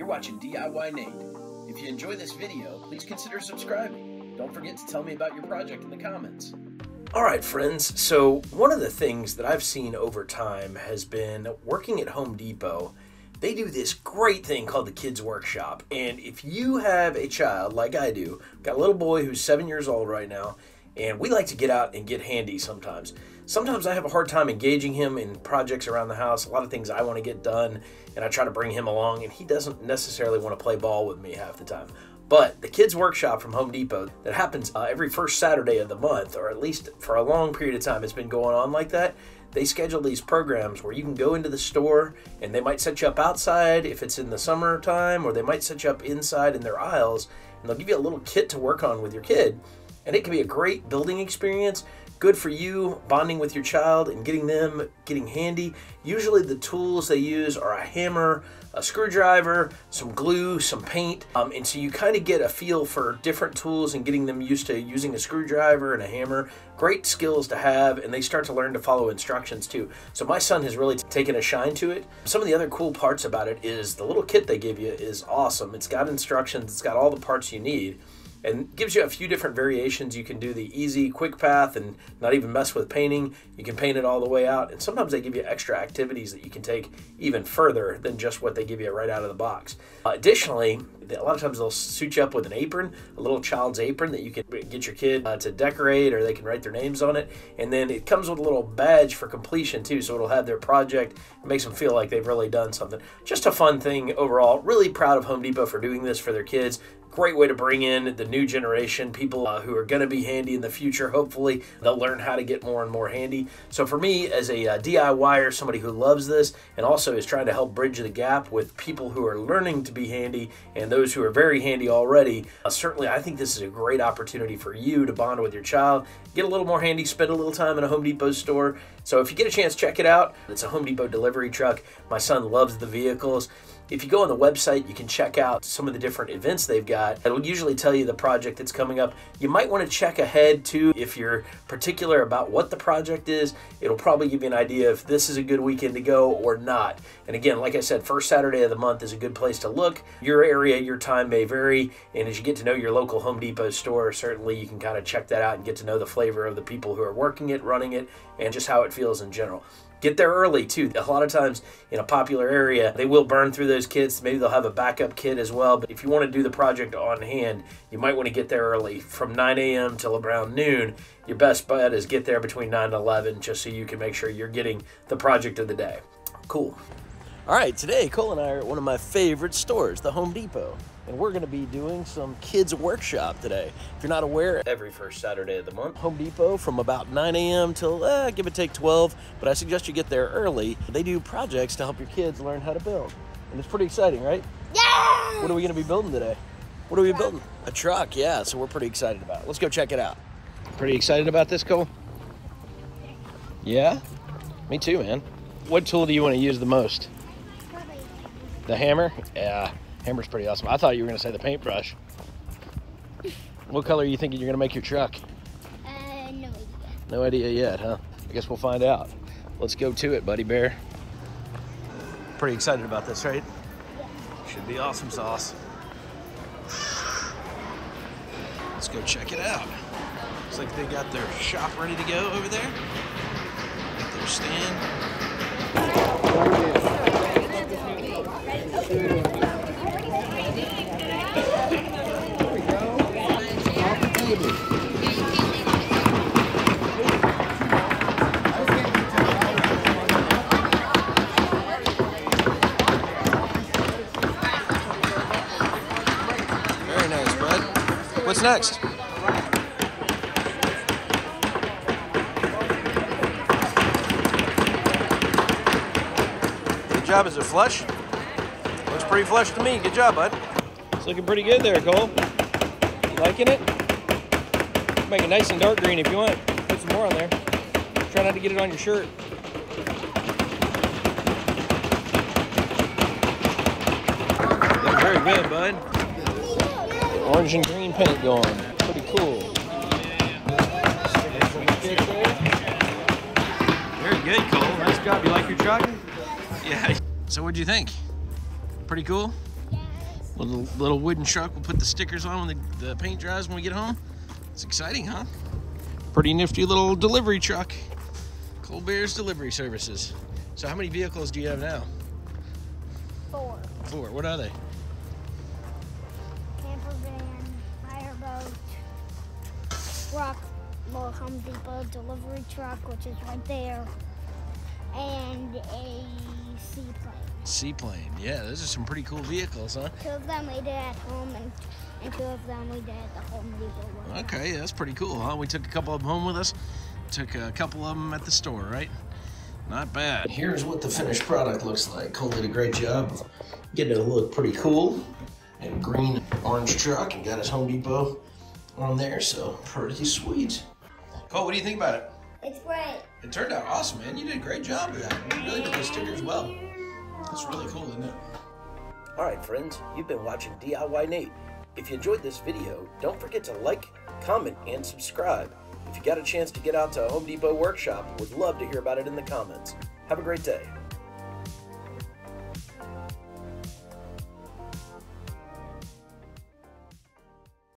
You're watching DIYNate. If you enjoy this video, please consider subscribing. Don't forget to tell me about your project in the comments. Alright friends, so one of the things that I've seen over time has been working at Home Depot. They do this great thing called the Kids Workshop, and if you have a child like I do, I've got a little boy who's 7 years old right now, and we like to get out and get handy sometimes. Sometimes I have a hard time engaging him in projects around the house, a lot of things I want to get done, and I try to bring him along, and he doesn't necessarily want to play ball with me half the time. But the Kids Workshop from Home Depot that happens every first Saturday of the month, or at least for a long period of time it's been going on like that, they schedule these programs where you can go into the store and they might set you up outside if it's in the summertime, or they might set you up inside in their aisles, and they'll give you a little kit to work on with your kid. And it can be a great building experience, good for you bonding with your child and getting them getting handy. Usually the tools they use are a hammer, a screwdriver, some glue, some paint, and so you kind of get a feel for different tools and getting them used to using a screwdriver and a hammer. Great skills to have, and they start to learn to follow instructions too. So my son has really taken a shine to it. Some of the other cool parts about it is the little kit they give you is awesome. It's got instructions, it's got all the parts you need, and gives you a few different variations. You can do the easy, quick path and not even mess with painting. You can paint it all the way out, and sometimes they give you extra activities that you can take even further than just what they give you right out of the box. Additionally, a lot of times they'll suit you up with an apron, a little child's apron that you can get your kid to decorate, or they can write their names on it. And then it comes with a little badge for completion too, so it'll have their project. It makes them feel like they've really done something. Just a fun thing overall. Really proud of Home Depot for doing this for their kids. Great way to bring in the new generation, people who are going to be handy in the future. Hopefully they'll learn how to get more and more handy. So for me, as a DIYer, somebody who loves this and also is trying to help bridge the gap with people who are learning to be handy and those who are very handy already, certainly I think this is a great opportunity for you to bond with your child, get a little more handy, spend a little time in a Home Depot store. So if you get a chance, check it out. It's a Home Depot delivery truck. My son loves the vehicles. If you go on the website, you can check out some of the different events they've got. It'll usually tell you the project that's coming up. You might want to check ahead too if you're particular about what the project is. It'll probably give you an idea if this is a good weekend to go or not. And again, like I said, first Saturday of the month is a good place to look. Your area, your time may vary, and as you get to know your local Home Depot store, certainly you can kind of check that out and get to know the flavor of the people who are working it, running it, and just how it feels in general. Get there early too. A lot of times in a popular area, they will burn through those kits. Maybe they'll have a backup kit as well. But if you want to do the project on hand, you might want to get there early. From 9 a.m. till around noon, your best bet is get there between 9 and 11 just so you can make sure you're getting the project of the day. Cool. All right, today Cole and I are at one of my favorite stores, the Home Depot. And we're going to be doing some Kids Workshop today. If you're not aware, every first Saturday of the month, Home Depot from about 9 a.m. till, give or take 12, but I suggest you get there early. They do projects to help your kids learn how to build. And it's pretty exciting, right? Yeah! What are we going to be building today? What are we building? A truck, yeah, so we're pretty excited about it. Let's go check it out. Pretty excited about this, Cole? Yeah? Me too, man. What tool do you want to use the most? The hammer? Yeah. Hammer's pretty awesome. I thought you were going to say the paintbrush. What color are you thinking you're going to make your truck? No idea. No idea yet, huh? I guess we'll find out. Let's go to it, buddy bear. Pretty excited about this, right? Yeah. Should be awesome sauce. Let's go check it out. Looks like they got their shop ready to go over there. Got their stand. Very nice, bud. What's next? Good job. Is it flush? Looks pretty flush to me. Good job, bud. It's looking pretty good there, Cole. You liking it? Make it nice and dark green if you want. Put some more on there. Try not to get it on your shirt. Looking very good, bud. Orange and green paint going. Pretty cool. Very good, Cole. Nice job. You like your truck? Yeah. So what'd you think? Pretty cool? Yeah. Little wooden truck. We'll put the stickers on when the paint dries when we get home. It's exciting, huh? Pretty nifty little delivery truck. Colbert's Delivery Services. So how many vehicles do you have now? 4. 4. What are they? Camper van, fireboat, truck, little Home Depot delivery truck, which is right there, and a seaplane. Seaplane. Yeah, those are some pretty cool vehicles, huh? 2 of them we did at home, and 2 of them we did at the Home Depot one. Okay, that's pretty cool, huh? We took a couple of them home with us. Took a couple of them at the store, right? Not bad. Here's what the finished product looks like. Cole did a great job of getting it to look pretty cool. And green orange truck, and got his Home Depot on there, so pretty sweet. Cole, what do you think about it? It's great. It turned out awesome, man. You did a great job of that. You really did those stickers well. That's really cool, isn't it? All right, friends, you've been watching DIYNate. If you enjoyed this video, don't forget to like, comment, and subscribe. If you got a chance to get out to a Home Depot workshop, would love to hear about it in the comments. Have a great day.